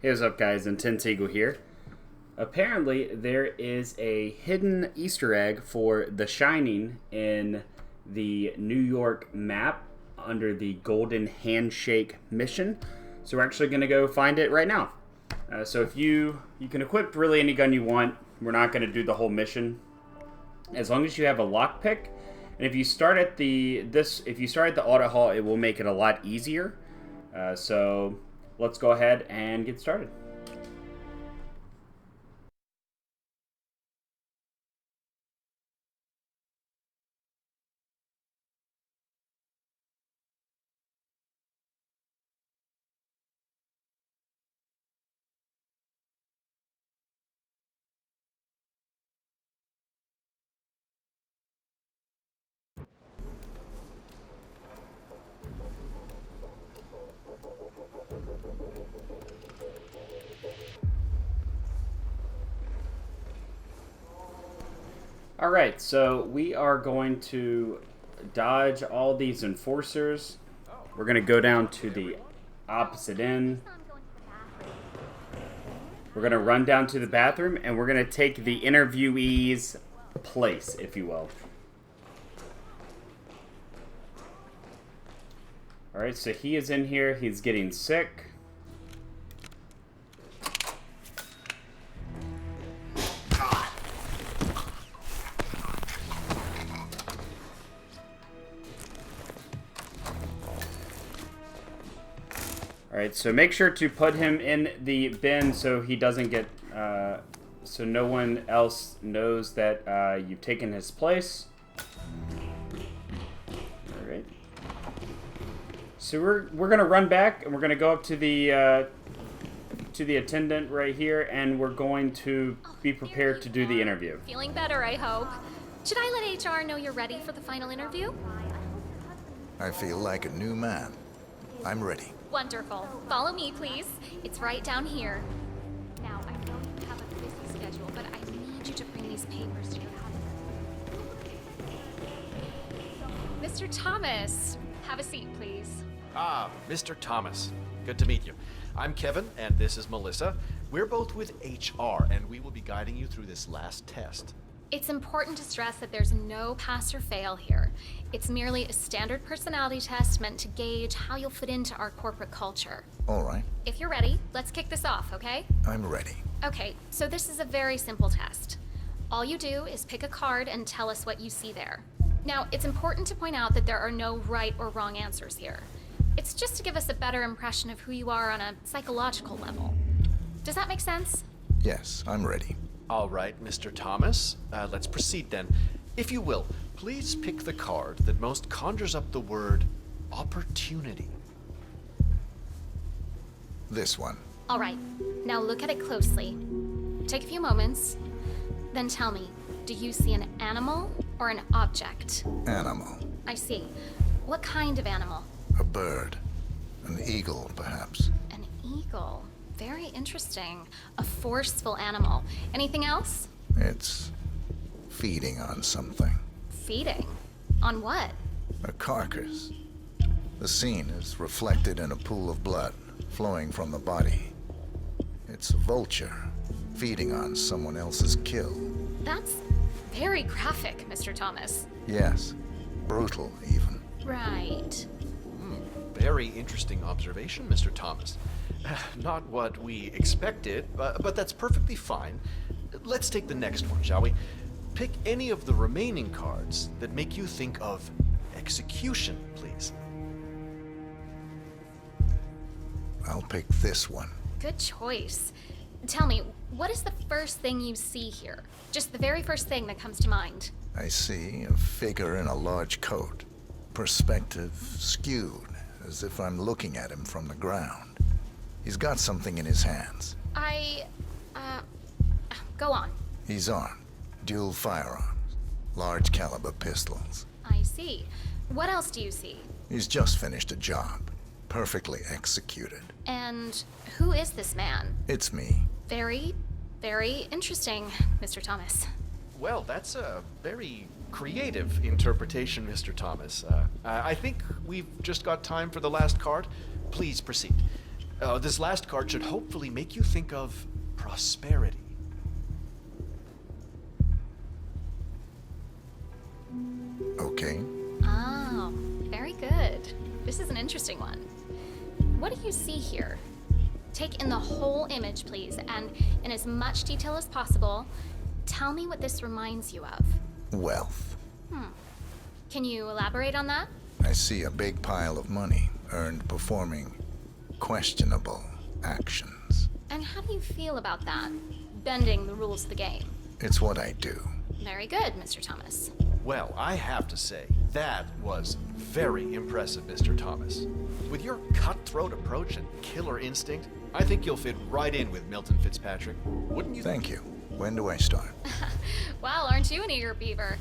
Hey, what's up, guys? Intense Eagle here. Apparently, there is a hidden Easter egg for The Shining in the New York map under the Golden Handshake mission. So we're actually going to go find it right now. So if you can equip really any gun you want. We're not going to do the whole mission. As long as you have a lockpick, and if you start at the auto haul, it will make it a lot easier. So let's go ahead and get started. Alright, so we are going to dodge all these enforcers. We're going to go down to the opposite end. We're going to run down to the bathroom, and we're going to take the interviewee's place, if you will. Alright, so he is in here. He's getting sick. Alright, so make sure to put him in the bin so he doesn't get, so no one else knows that you've taken his place. Alright. So we're gonna run back and we're gonna go up to the attendant right here, and we're going to be prepared to do the interview. Feeling better, I hope. Should I let HR know you're ready for the final interview? I feel like a new man. I'm ready. Wonderful. Follow me, please. It's right down here. Now, I know you have a busy schedule, but I need you to bring these papers to your house. Mr. Thomas, have a seat, please. Ah, Mr. Thomas. Good to meet you. I'm Kevin, and this is Melissa. We're both with HR, and we will be guiding you through this last test. It's important to stress that there's no pass or fail here. It's merely a standard personality test meant to gauge how you'll fit into our corporate culture. All right. If you're ready, let's kick this off, okay? I'm ready. Okay, so this is a very simple test. All you do is pick a card and tell us what you see there. Now, it's important to point out that there are no right or wrong answers here. It's just to give us a better impression of who you are on a psychological level. Does that make sense? Yes, I'm ready. All right, Mr. Thomas. Let's proceed then. If you will, please pick the card that most conjures up the word opportunity. This one. All right, now look at it closely. Take a few moments, then tell me, do you see an animal or an object? Animal. I see. What kind of animal? A bird. An eagle, perhaps. An eagle. Very interesting. A forceful animal. Anything else? It's feeding on something. Feeding? On what? A carcass. The scene is reflected in a pool of blood flowing from the body. It's a vulture feeding on someone else's kill. That's very graphic, Mr. Thomas. Yes, brutal even. Right. Very interesting observation, Mr. Thomas. Not what we expected, but that's perfectly fine. Let's take the next one, shall we? Pick any of the remaining cards that make you think of execution, please. I'll pick this one. Good choice. Tell me, what is the first thing you see here? Just the very first thing that comes to mind. I see a figure in a large coat. Perspective skewed, as if I'm looking at him from the ground. He's got something in his hands. Go on. He's armed. Dual firearms. Large caliber pistols. I see. What else do you see? He's just finished a job. Perfectly executed. And who is this man? It's me. Very, very interesting, Mr. Thomas. Well, that's a very creative interpretation, Mr. Thomas. I think we've just got time for the last card. Please proceed. This last card should hopefully make you think of prosperity. Okay. Oh, very good. This is an interesting one. What do you see here? Take in the whole image, please, and in as much detail as possible, tell me what this reminds you of. Wealth. Can you elaborate on that? I see a big pile of money earned performing questionable actions. And how do you feel about that? Bending the rules of the game. It's what I do. Very good, Mr. Thomas. Well, I have to say, that was very impressive, Mr. Thomas. With your cutthroat approach and killer instinct, I think you'll fit right in with Milton Fitzpatrick. Wouldn't you? Thank you. When do I start? Well, aren't you an eager beaver?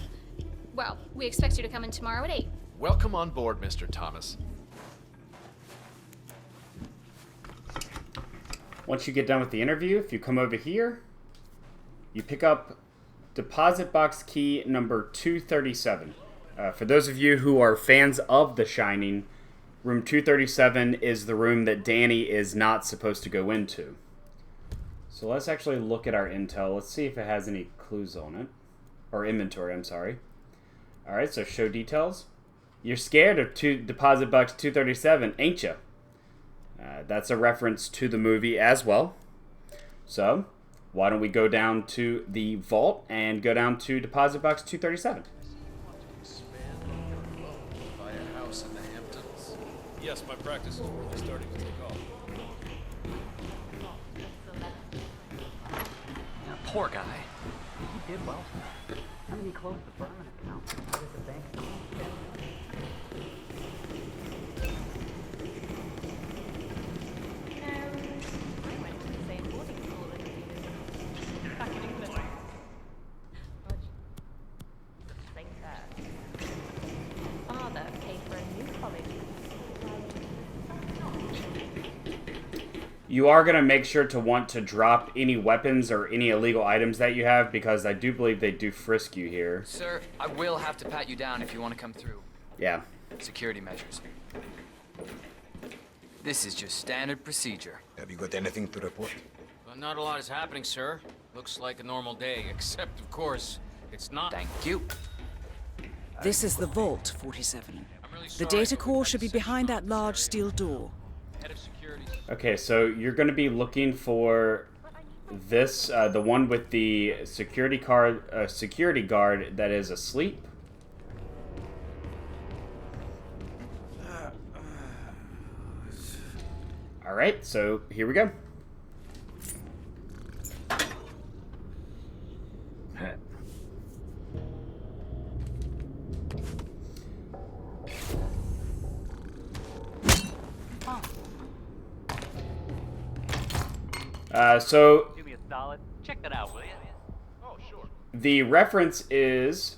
Well, we expect you to come in tomorrow at 8. Welcome on board, Mr. Thomas. Once you get done with the interview, if you come over here, you pick up deposit box key number 237. For those of you who are fans of The Shining, room 237 is the room that Danny is not supposed to go into. So let's actually look at our intel. Let's see if it has any clues on it. Or inventory, I'm sorry. Alright, so show details. You're scared of deposit box 237, ain't you? That's a reference to the movie as well. So, why don't we go down to the vault and go down to deposit box 237. Buy a house in the Hamptons. Yes, my practice is really starting to take off. Poor guy. He did well. I mean, he closed the Berman account. What is the bank account? I went to the same boarding school as he did. Back in England. The same there. Father paid for a new college. You are going to make sure to want to drop any weapons or any illegal items that you have, because I do believe they do frisk you here. Sir, I will have to pat you down if you want to come through. Yeah. Security measures. This is just standard procedure. Have you got anything to report? Well, not a lot is happening, sir. Looks like a normal day, except, of course, it's not. Thank you. This is the Vault, 47. I'm really The sorry, data but core we've should be got a behind session that on large this steel area. door. Head of security. Okay, so you're going to be looking for this, the one with the security guard that is asleep. All right, so here we go. So Do me a solid. Check that out, will you? Oh, sure. the reference is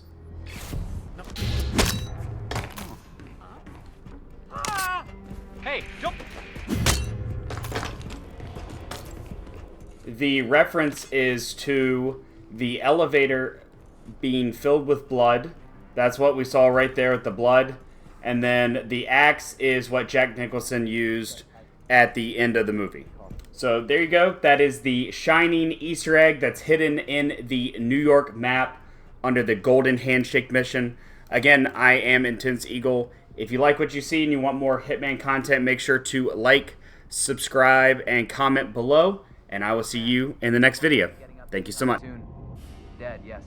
Hey, jump! to the elevator being filled with blood. That's what we saw right there with the blood. And then the axe is what Jack Nicholson used at the end of the movie. So there you go. That is the Shining Easter egg that's hidden in the New York map under the Golden Handshake mission. Again, I am Intense Eagle. If you like what you see and you want more Hitman content, make sure to like, subscribe, and comment below. And I will see you in the next video. Thank you so much. Dead, yes.